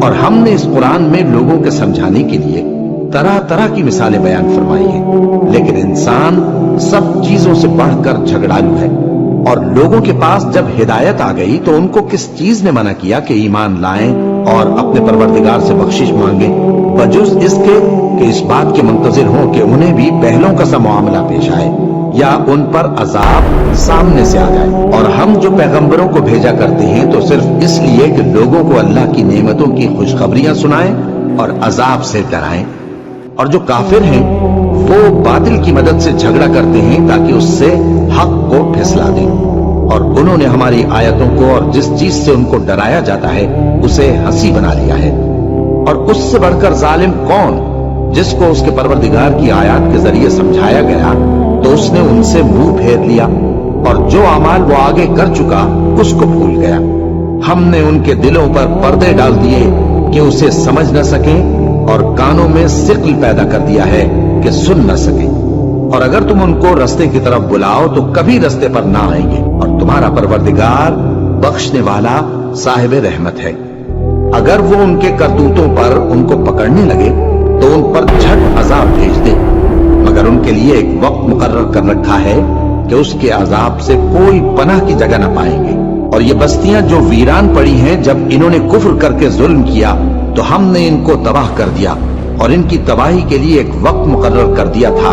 اور ہم نے اس قرآن میں لوگوں کے سمجھانے کے لیے طرح طرح کی مثالیں بیان فرمائی ہیں، لیکن انسان سب چیزوں سے بڑھ کر جھگڑالو ہے۔ اور لوگوں کے پاس جب ہدایت آ گئی تو ان کو کس چیز نے منع کیا کہ ایمان لائیں اور اپنے پروردگار سے بخشش مانگیں، بجز اس کے کہ اس بات کے منتظر ہوں کہ انہیں بھی پہلوں کا سا معاملہ پیش آئے یا ان پر عذاب سامنے سے آ جائے۔ اور ہم جو پیغمبروں کو بھیجا کرتے ہیں تو صرف اس لیے کہ لوگوں کو اللہ کی نعمتوں کی خوشخبریاں سنائیں اور عذاب سے ڈرائیں۔ اور جو کافر ہیں وہ باطل کی مدد سے جھگڑا کرتے ہیں تاکہ اس سے حق کو پھسلا دیں، اور انہوں نے ہماری آیتوں کو اور جس چیز سے ان کو ڈرایا جاتا ہے اسے ہنسی بنا لیا ہے۔ اور اس سے بڑھ کر ظالم کون، جس کو اس کے پروردگار کی آیات کے ذریعے سمجھایا گیا تو اس نے ان سے منہ پھیر لیا، اور جو اعمال وہ آگے کر چکا اس کو بھول گیا۔ ہم نے ان کے دلوں پر پردے ڈال دیے کہ اسے سمجھ نہ سکیں، اور کانوں میں ثقل پیدا کر دیا ہے کہ سن نہ سکیں۔ اور اگر تم ان کو رستے کی طرف بلاؤ تو کبھی رستے پر نہ آئیں گے، اور تمہارا پروردگار بخشنے والا صاحب رحمت ہے۔ اگر وہ ان کے کرتوتوں پر ان کو پکڑنے لگے تو ان پر جھٹ عذاب بھیج دے، مگر ان کے لیے ایک وقت مقرر کر رکھا ہے کہ اس کے عذاب سے کوئی پناہ کی جگہ نہ پائیں گے۔ اور یہ بستیاں جو ویران پڑی ہیں جب انہوں نے کفر کر کے ظلم کیا تو ہم نے ان کو تباہ کر دیا، اور ان کی تباہی کے لیے ایک وقت مقرر کر دیا تھا